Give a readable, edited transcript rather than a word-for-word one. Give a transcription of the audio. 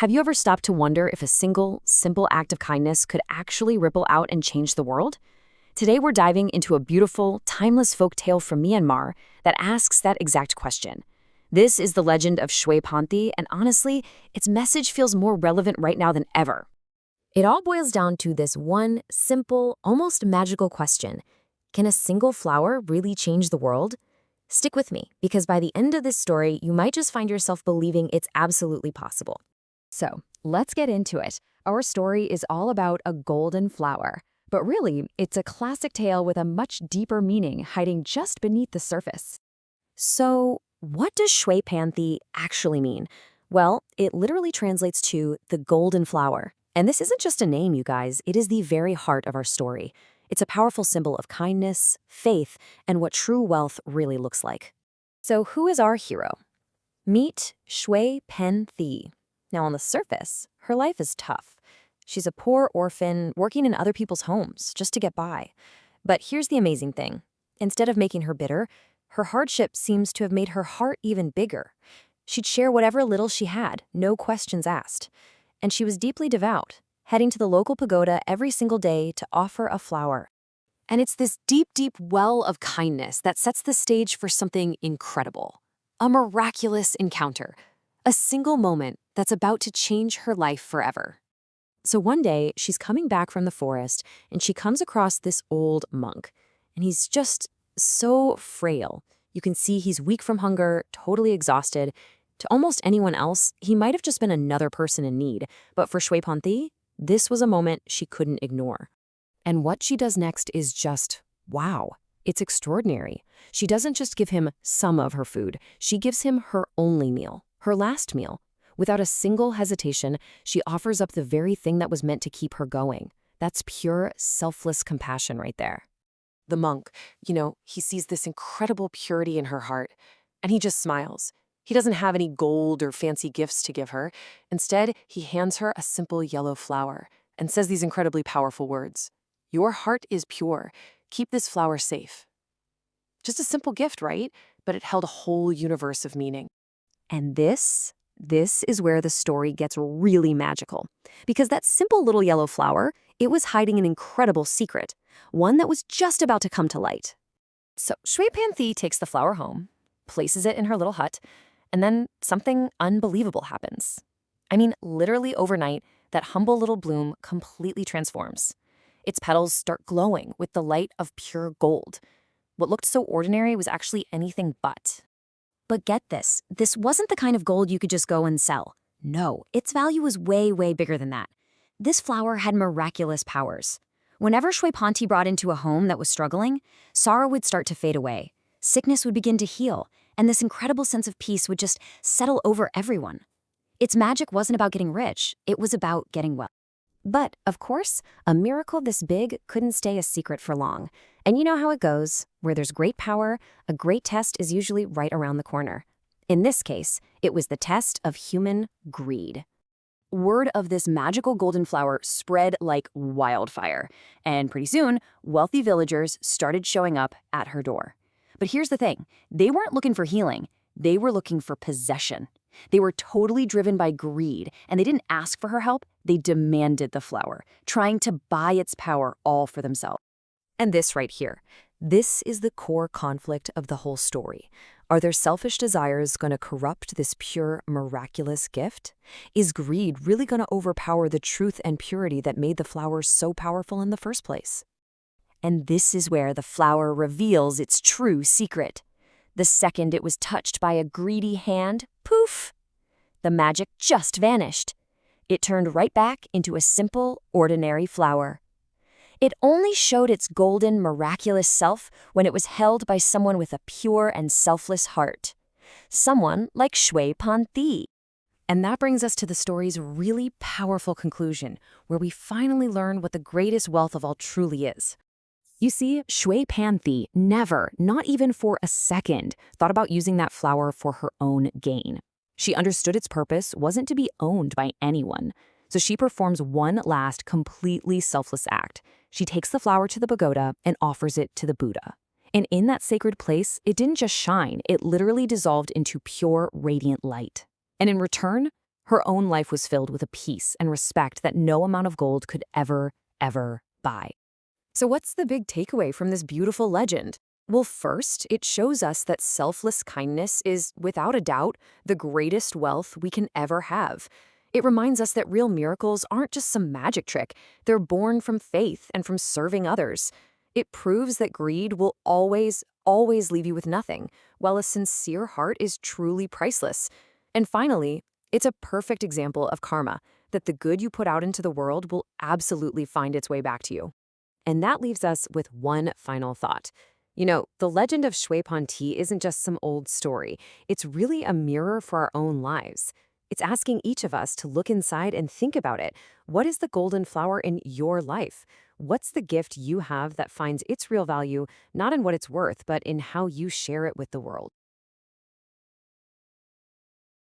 Have you ever stopped to wonder if a single, simple act of kindness could actually ripple out and change the world? Today we're diving into a beautiful, timeless folk tale from Myanmar that asks that exact question. This is the legend of Shwe Pan Thi, and honestly, its message feels more relevant right now than ever. It all boils down to this one simple, almost magical question. Can a single flower really change the world? Stick with me, because by the end of this story, you might just find yourself believing it's absolutely possible. So, let's get into it. Our story is all about a golden flower. But really, it's a classic tale with a much deeper meaning hiding just beneath the surface. So, what does Shwe Pan Thi actually mean? Well, it literally translates to the golden flower. And this isn't just a name, you guys. It is the very heart of our story. It's a powerful symbol of kindness, faith, and what true wealth really looks like. So who is our hero? Meet Shwe Pan Thi. Now on the surface, her life is tough. She's a poor orphan working in other people's homes just to get by. But here's the amazing thing. Instead of making her bitter, her hardship seems to have made her heart even bigger. She'd share whatever little she had, no questions asked. And she was deeply devout, heading to the local pagoda every single day to offer a flower. And it's this deep, deep well of kindness that sets the stage for something incredible. A miraculous encounter. A single moment that's about to change her life forever. So one day, she's coming back from the forest, and she comes across this old monk. And he's just so frail. You can see he's weak from hunger, totally exhausted. To almost anyone else, he might have just been another person in need. But for Shwe Pan Thi, this was a moment she couldn't ignore. And what she does next is just, wow. It's extraordinary. She doesn't just give him some of her food. She gives him her only meal, her last meal. Without a single hesitation, she offers up the very thing that was meant to keep her going. That's pure, selfless compassion right there. The monk, he sees this incredible purity in her heart, and he just smiles. He doesn't have any gold or fancy gifts to give her. Instead, he hands her a simple yellow flower and says these incredibly powerful words. Your heart is pure. Keep this flower safe. Just a simple gift, right? But it held a whole universe of meaning. And this is where the story gets really magical. Because that simple little yellow flower, it was hiding an incredible secret, one that was just about to come to light. So Shwe Pan Thi takes the flower home, places it in her little hut, and then something unbelievable happens. I mean, literally overnight, that humble little bloom completely transforms. Its petals start glowing with the light of pure gold. What looked so ordinary was actually anything but. But get this wasn't the kind of gold you could just go and sell. No, its value was way, way bigger than that. This flower had miraculous powers. Whenever Shwe Pan Thi brought into a home that was struggling, sorrow would start to fade away. Sickness would begin to heal, and this incredible sense of peace would just settle over everyone. Its magic wasn't about getting rich, it was about getting well. But, of course, a miracle this big couldn't stay a secret for long. And you know how it goes. Where there's great power, a great test is usually right around the corner. In this case, it was the test of human greed. Word of this magical golden flower spread like wildfire. And pretty soon, wealthy villagers started showing up at her door. But here's the thing. They weren't looking for healing. They were looking for possession. They were totally driven by greed, and they didn't ask for her help. They demanded the flower, trying to buy its power all for themselves. And this right here, this is the core conflict of the whole story. Are their selfish desires going to corrupt this pure, miraculous gift? Is greed really going to overpower the truth and purity that made the flower so powerful in the first place? And this is where the flower reveals its true secret. The second it was touched by a greedy hand, poof! The magic just vanished. It turned right back into a simple, ordinary flower. It only showed its golden, miraculous self when it was held by someone with a pure and selfless heart. Someone like Shwe Pan Thi. And that brings us to the story's really powerful conclusion, where we finally learn what the greatest wealth of all truly is. You see, Shwe Pan Thi never, not even for a second, thought about using that flower for her own gain. She understood its purpose wasn't to be owned by anyone. So she performs one last completely selfless act. She takes the flower to the pagoda and offers it to the Buddha. And in that sacred place, it didn't just shine, it literally dissolved into pure, radiant light. And in return, Her own life was filled with a peace and respect that no amount of gold could ever buy. So what's the big takeaway from this beautiful legend? Well, first, it shows us that selfless kindness is, without a doubt, the greatest wealth we can ever have. It reminds us that real miracles aren't just some magic trick. They're born from faith and from serving others. It proves that greed will always leave you with nothing, while a sincere heart is truly priceless. And finally, it's a perfect example of karma, that the good you put out into the world will absolutely find its way back to you. And that leaves us with one final thought. The legend of Shwe Pan Thi isn't just some old story. It's really a mirror for our own lives. It's asking each of us to look inside and think about it. What is the golden flower in your life? What's the gift you have that finds its real value, not in what it's worth, but in how you share it with the world?